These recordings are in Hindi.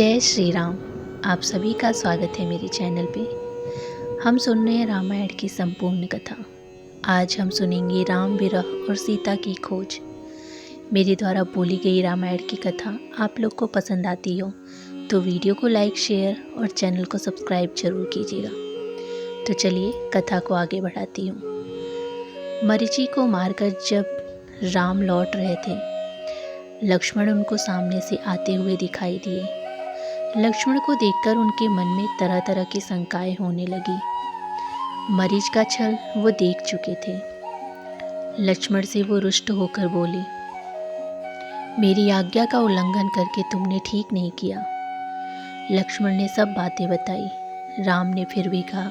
जय श्री राम। आप सभी का स्वागत है मेरे चैनल पे। हम सुन रहे हैं रामायण की संपूर्ण कथा। आज हम सुनेंगे राम विरह और सीता की खोज। मेरे द्वारा बोली गई रामायण की कथा आप लोग को पसंद आती हो तो वीडियो को लाइक, शेयर और चैनल को सब्सक्राइब जरूर कीजिएगा। तो चलिए कथा को आगे बढ़ाती हूँ। मरीचि को मारकर जब राम लौट रहे थे, लक्ष्मण उनको सामने से आते हुए दिखाई दिए। लक्ष्मण को देखकर उनके मन में तरह तरह की शंकाएं होने लगी। मरीच का छल वो देख चुके थे। लक्ष्मण से वो रुष्ट होकर बोले, मेरी आज्ञा का उल्लंघन करके तुमने ठीक नहीं किया। लक्ष्मण ने सब बातें बताई। राम ने फिर भी कहा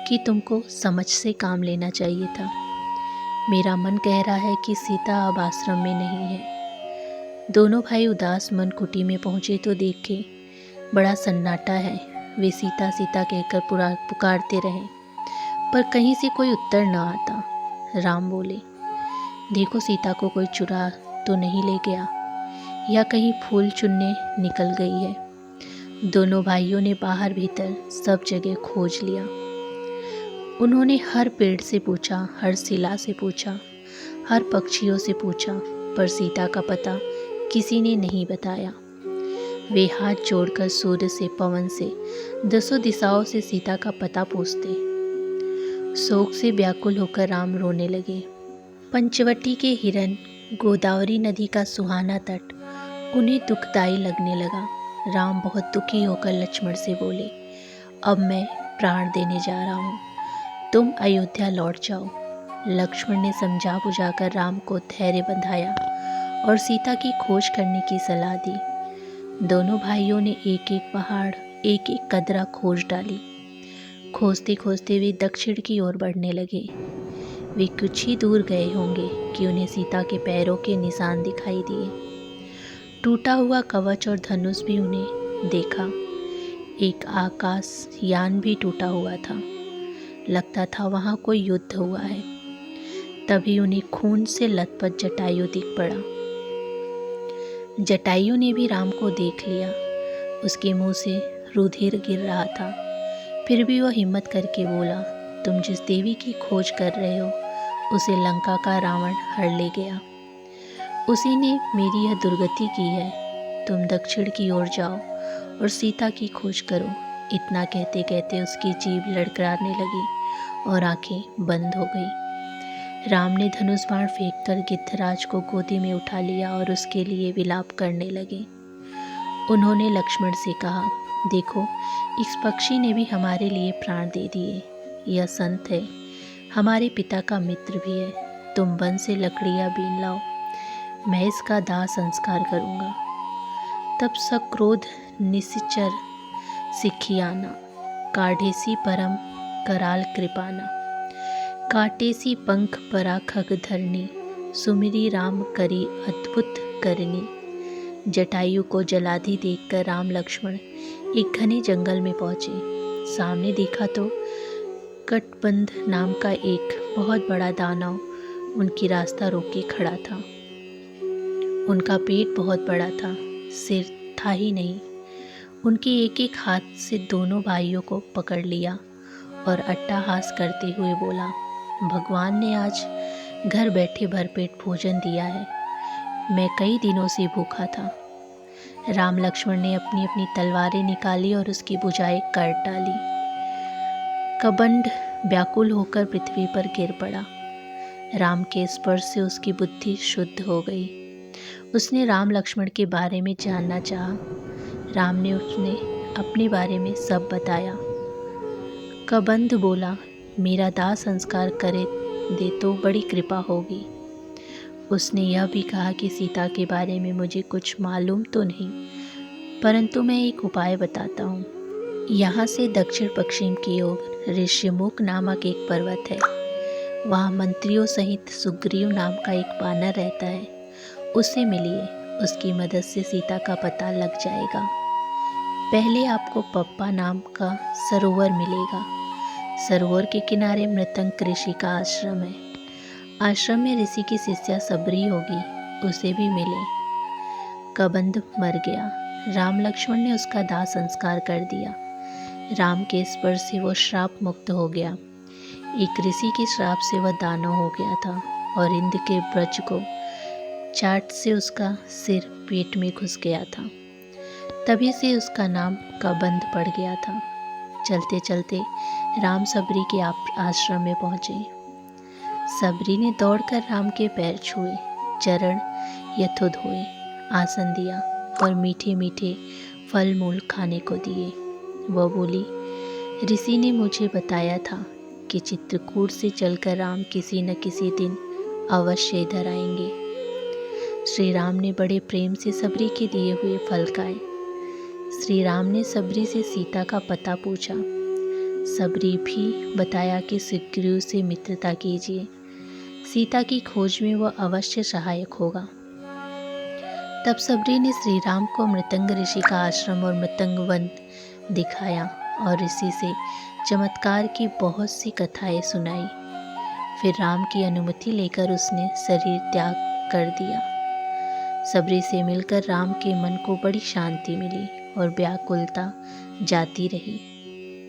कि तुमको समझ से काम लेना चाहिए था। मेरा मन कह रहा है कि सीता अब आश्रम में नहीं है। दोनों भाई उदास मन कुटी में पहुंचे तो देखे बड़ा सन्नाटा है। वे सीता सीता कहकर पुकारते रहे, पर कहीं से कोई उत्तर न आता। राम बोले, देखो सीता को कोई चुरा तो नहीं ले गया, या कहीं फूल चुनने निकल गई है। दोनों भाइयों ने बाहर भीतर सब जगह खोज लिया। उन्होंने हर पेड़ से पूछा, हर शिला से पूछा, हर पक्षियों से पूछा, पर सीता का पता किसी ने नहीं बताया। वे हाथ जोड़कर सूर्य से, पवन से, दसों दिशाओं से सीता का पता पूछते। शोक से व्याकुल होकर राम रोने लगे। पंचवटी के हिरन, गोदावरी नदी का सुहाना तट उन्हें दुखदाई लगने लगा। राम बहुत दुखी होकर लक्ष्मण से बोले, अब मैं प्राण देने जा रहा हूँ, तुम अयोध्या लौट जाओ। लक्ष्मण ने समझा बुझाकर राम को धैर्य बंधाया और सीता की खोज करने की सलाह दी। दोनों भाइयों ने एक एक पहाड़, एक एक कदरा खोज डाली। खोजते खोजते वे दक्षिण की ओर बढ़ने लगे। वे कुछ ही दूर गए होंगे कि उन्हें सीता के पैरों के निशान दिखाई दिए। टूटा हुआ कवच और धनुष भी उन्हें देखा। एक आकाश यान भी टूटा हुआ था। लगता था वहाँ कोई युद्ध हुआ है। तभी उन्हें खून से लथपथ जटायु दिख पड़ा। जटायु ने भी राम को देख लिया। उसके मुंह से रुधिर गिर रहा था। फिर भी वह हिम्मत करके बोला, तुम जिस देवी की खोज कर रहे हो उसे लंका का रावण हर ले गया। उसी ने मेरी यह दुर्गति की है। तुम दक्षिण की ओर जाओ और सीता की खोज करो। इतना कहते कहते उसकी जीभ लड़खड़ाने लगी और आंखें बंद हो गई। राम ने धनुष बाण फेंककर गिद्धराज को गोदी में उठा लिया और उसके लिए विलाप करने लगे। उन्होंने लक्ष्मण से कहा, देखो इस पक्षी ने भी हमारे लिए प्राण दे दिए। यह संत है, हमारे पिता का मित्र भी है। तुम वन से लकड़ियाँ बीन लाओ, मैं इसका दाह संस्कार करूँगा। तब सक्रोध निशिचर सिखियाना, काढ़ेसी परम कराल कृपाना, काटेसी पंख परा खग धरनी, सुमिरी राम करी अद्भुत करनी। जटायु को जलाधी देखकर राम लक्ष्मण एक घने जंगल में पहुँचे। सामने देखा तो कटबंध नाम का एक बहुत बड़ा दानव उनकी रास्ता रोके खड़ा था। उनका पेट बहुत बड़ा था, सिर था ही नहीं। उनके एक एक हाथ से दोनों भाइयों को पकड़ लिया और अट्टहास करते हुए बोला, भगवान ने आज घर बैठे भरपेट भोजन दिया है। मैं कई दिनों से भूखा था। राम लक्ष्मण ने अपनी अपनी तलवारें निकाली और उसकी भुजाएं काट डाली। कबंड व्याकुल होकर पृथ्वी पर गिर पड़ा। राम के स्पर्श से उसकी बुद्धि शुद्ध हो गई। उसने राम लक्ष्मण के बारे में जानना चाहा। राम ने उसने अपने बारे में सब बताया। कबंध बोला, मेरा दाह संस्कार करे दे तो बड़ी कृपा होगी। उसने यह भी कहा कि सीता के बारे में मुझे कुछ मालूम तो नहीं, परंतु मैं एक उपाय बताता हूँ। यहाँ से दक्षिण पश्चिम की ओर ऋषिमुख नामक एक पर्वत है। वहाँ मंत्रियों सहित सुग्रीव नाम का एक वानर रहता है। उससे मिलिए, उसकी मदद से सीता का पता लग जाएगा। पहले आपको पप्पा नाम का सरोवर मिलेगा। सरोवर के किनारे मृतंग ऋषि का आश्रम है। आश्रम में ऋषि की शिष्या सबरी होगी, उसे भी मिले। कबंध मर गया। राम लक्ष्मण ने उसका दाह संस्कार कर दिया। राम के स्पर्श से वो श्राप मुक्त हो गया। एक ऋषि के श्राप से वह दानव हो गया था और इंद्र के ब्रज को चाट से उसका सिर पेट में घुस गया था। तभी से उसका नाम कबंध पड़ गया था। चलते चलते राम सबरी के आश्रम में पहुँचे। सबरी ने दौड़कर राम के पैर छुए, चरण यथो धोए, आसन दिया और मीठे मीठे फल मूल खाने को दिए। वह बोली, ऋषि ने मुझे बताया था कि चित्रकूट से चलकर राम किसी न किसी दिन अवश्य इधर आएंगे। श्री राम ने बड़े प्रेम से सबरी के दिए हुए फल खाए। श्री राम ने सबरी से सीता का पता पूछा। सबरी भी बताया कि सुग्रीव से मित्रता कीजिए, सीता की खोज में वह अवश्य सहायक होगा। तब सबरी ने श्री राम को मृतंग ऋषि का आश्रम और मृतंग वन दिखाया और ऋषि से चमत्कार की बहुत सी कथाएं सुनाई। फिर राम की अनुमति लेकर उसने शरीर त्याग कर दिया। सबरी से मिलकर राम के मन को बड़ी शांति मिली और व्याकुलता जाती रही।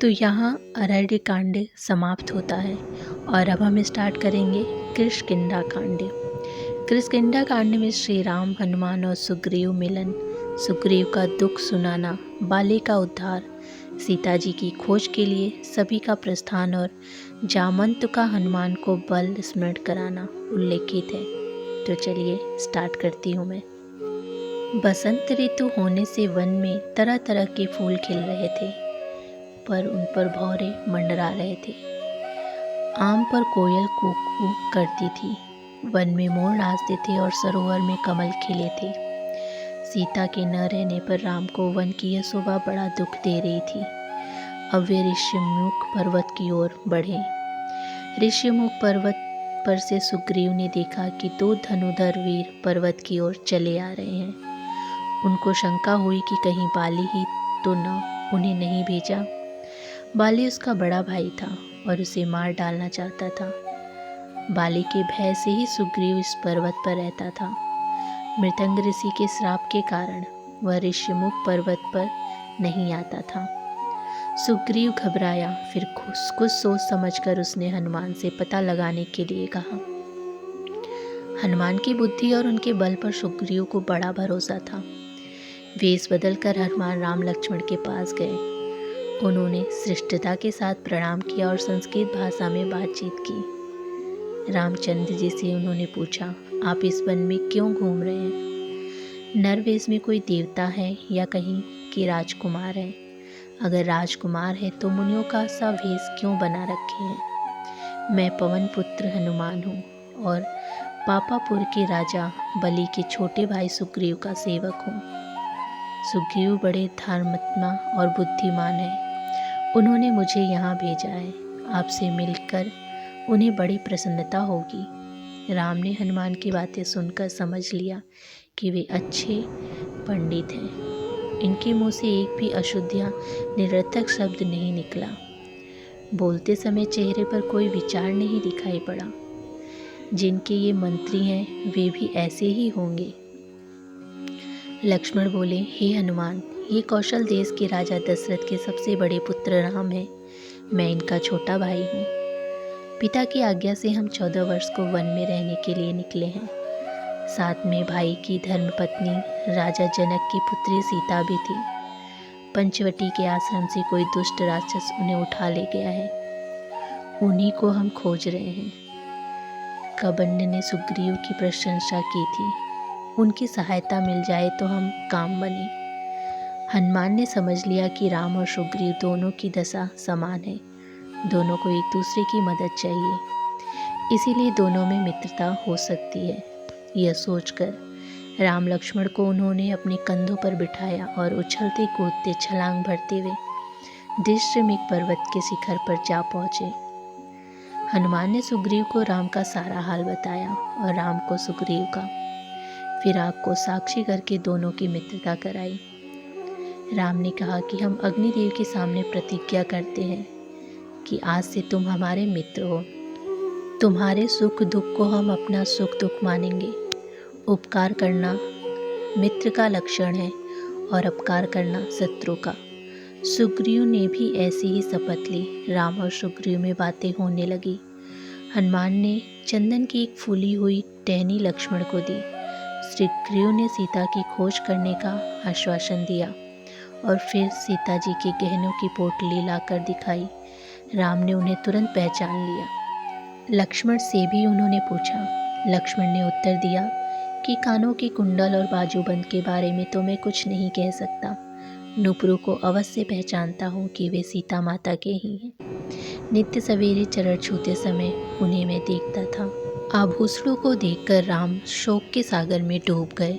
तो यहाँ अरण्य कांड समाप्त होता है और अब हम स्टार्ट करेंगे किष्किंधा कांड। किष्किंधा कांड में श्री राम, हनुमान और सुग्रीव मिलन, सुग्रीव का दुख सुनाना, बाली का उद्धार, सीता जी की खोज के लिए सभी का प्रस्थान और जामंत का हनुमान को बल स्मरण कराना उल्लेखित है। तो चलिए स्टार्ट करती हूँ मैं। बसंत ऋतु होने से वन में तरह तरह के फूल खिल रहे थे, पर उन पर भौरे मंडरा रहे थे। आम पर कोयल कूक कूक करती थी, वन में मोर नाचते थे और सरोवर में कमल खिले थे। सीता के न रहने पर राम को वन की यह शोभा बड़ा दुख दे रही थी। अब वे ऋष्यमुख पर्वत की ओर बढ़े। ऋष्यमुख पर्वत पर से सुग्रीव ने देखा कि 2 धनुधर वीर पर्वत की ओर चले आ रहे हैं। उनको शंका हुई कि कहीं बाली ही तो न उन्हें नहीं भेजा। बाली उसका बड़ा भाई था और उसे मार डालना चाहता था। बाली के भय से ही सुग्रीव इस पर्वत पर रहता था। मृतंग ऋषि के श्राप के कारण वह ऋष्यमुख पर्वत पर नहीं आता था। सुग्रीव घबराया, फिर कुछ सोच समझकर उसने हनुमान से पता लगाने के लिए कहा। हनुमान की बुद्धि और उनके बल पर सुग्रीव को बड़ा भरोसा था। वेश बदलकर हनुमान राम लक्ष्मण के पास गए। उन्होंने श्रेष्ठता के साथ प्रणाम किया और संस्कृत भाषा में बातचीत की। रामचंद्र जी से उन्होंने पूछा, आप इस वन में क्यों घूम रहे हैं? नरवेश में कोई देवता है या कहीं के राजकुमार है? अगर राजकुमार है तो मुनियों का सा वेश क्यों बना रखे हैं? मैं पवन पुत्र हनुमान हूँ और पापापुर के राजा बलि के छोटे भाई सुग्रीव का सेवक हूँ। सुग्रीव बड़े धर्मात्मा और बुद्धिमान है। उन्होंने मुझे यहाँ भेजा है। आपसे मिलकर उन्हें बड़ी प्रसन्नता होगी। राम ने हनुमान की बातें सुनकर समझ लिया कि वे अच्छे पंडित हैं। इनके मुंह से एक भी अशुद्ध या निरर्थक शब्द नहीं निकला। बोलते समय चेहरे पर कोई विचार नहीं दिखाई पड़ा। जिनके ये मंत्री हैं वे भी ऐसे ही होंगे। लक्ष्मण बोले, हे हनुमान, ये कौशल देश के राजा दशरथ के सबसे बड़े पुत्र राम हैं। मैं इनका छोटा भाई हूँ। पिता की आज्ञा से हम 14 वर्ष को वन में रहने के लिए निकले हैं। साथ में भाई की धर्मपत्नी राजा जनक की पुत्री सीता भी थी। पंचवटी के आश्रम से कोई दुष्ट राक्षस उन्हें उठा ले गया है। उन्हीं को हम खोज रहे हैं। कबंध ने सुग्रीव की प्रशंसा की थी। उनकी सहायता मिल जाए तो हम काम बने। हनुमान ने समझ लिया कि राम और सुग्रीव दोनों की दशा समान है। दोनों को एक दूसरे की मदद चाहिए, इसीलिए दोनों में मित्रता हो सकती है। यह सोचकर राम लक्ष्मण को उन्होंने अपने कंधों पर बिठाया और उछलते कूदते छलांग भरते हुए दृश्यमेघ पर्वत के शिखर पर जा पहुँचे। हनुमान ने सुग्रीव को राम का सारा हाल बताया और राम को सुग्रीव का। फिर आग को साक्षी करके दोनों की मित्रता कराई। राम ने कहा कि हम अग्निदेव के सामने प्रतिज्ञा करते हैं कि आज से तुम हमारे मित्र हो। तुम्हारे सुख दुख को हम अपना सुख दुख मानेंगे। उपकार करना मित्र का लक्षण है और अपकार करना शत्रु का। सुग्रीव ने भी ऐसी ही शपथ ली। राम और सुग्रीव में बातें होने लगी। हनुमान ने चंदन की एक फूली हुई टहनी लक्ष्मण को दी। सुग्रीव ने सीता की खोज करने का आश्वासन दिया और फिर सीता जी के गहनों की पोटली लाकर दिखाई। राम ने उन्हें तुरंत पहचान लिया। लक्ष्मण से भी उन्होंने पूछा। लक्ष्मण ने उत्तर दिया कि कानों की कुंडल और बाजूबंद के बारे में तो मैं कुछ नहीं कह सकता। नुपुरों को अवश्य पहचानता हूँ कि वे सीता माता के ही हैं। नित्य सवेरे चरण छूते समय उन्हें मैं देखता था। आभूषणों को देखकर राम शोक के सागर में डूब गए।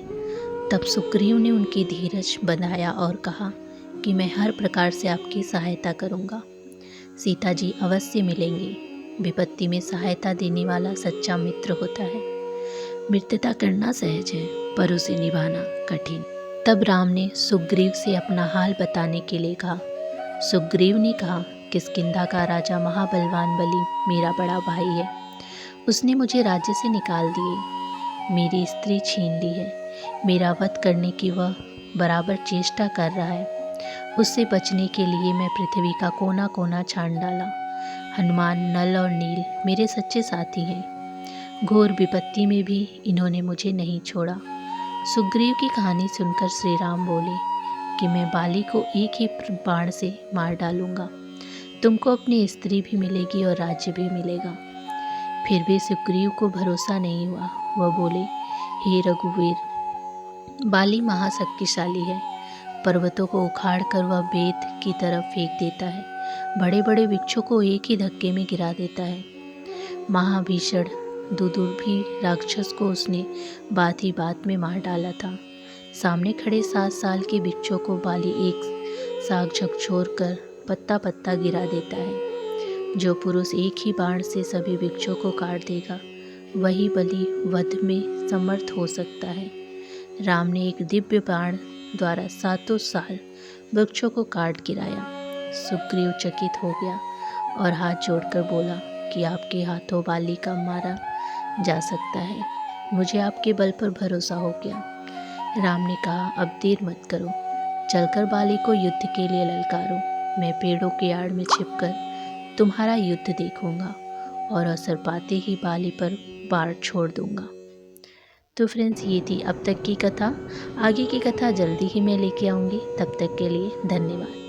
तब सुग्रीव ने उनकी धीरज बंधाया और कहा कि मैं हर प्रकार से आपकी सहायता करूँगा। सीता जी अवश्य मिलेंगे। विपत्ति में सहायता देने वाला सच्चा मित्र होता है। मित्रता करना सहज है, पर उसे निभाना कठिन। तब राम ने सुग्रीव से अपना हाल बताने के लिए कहा। सुग्रीव ने कहा, किष्किंधा का राजा महाबलवान बलि मेरा बड़ा भाई है। उसने मुझे राज्य से निकाल दिए, मेरी स्त्री छीन ली है। मेरा वध करने की वह बराबर चेष्टा कर रहा है। उससे बचने के लिए मैं पृथ्वी का कोना कोना छान डाला। हनुमान, नल और नील मेरे सच्चे साथी हैं। घोर विपत्ति में भी इन्होंने मुझे नहीं छोड़ा। सुग्रीव की कहानी सुनकर श्री राम बोले कि मैं बाली को एक ही बाण से मार डालूंगा। तुमको अपनी स्त्री भी मिलेगी और राज्य भी मिलेगा। फिर भी सुग्रीव को भरोसा नहीं हुआ। वह बोले, हे रघुवीर, बाली महाशक्तिशाली है। पर्वतों को उखाड़ कर वह बेत की तरफ फेंक देता है। बड़े बड़े वृक्षों को एक ही धक्के में गिरा देता है। महाभीषण दुर्दुर्भी राक्षस को उसने बात ही बात में मार डाला था। सामने खड़े 7 साल के वृक्षों को बाली एक साग झकझोर कर पत्ता पत्ता गिरा देता है। जो पुरुष एक ही बाण से सभी वृक्षों को काट देगा, वही बलि वध में समर्थ हो सकता है। राम ने एक दिव्य बाण द्वारा 7 साल वृक्षों को काट गिराया। सुग्रीव चकित हो गया और हाथ जोड़कर बोला कि आपके हाथों बाली का मारा जा सकता है। मुझे आपके बल पर भरोसा हो गया। राम ने कहा, अब देर मत करो, चलकर बाली को युद्ध के लिए ललकारो। मैं पेड़ों के आड़ में छिपकर तुम्हारा युद्ध देखूंगा और अवसर पाते ही बाली पर बाण छोड़ दूंगा। तो फ्रेंड्स, ये थी अब तक की कथा। आगे की कथा जल्दी ही मैं लेके आऊँगी। तब तक के लिए धन्यवाद।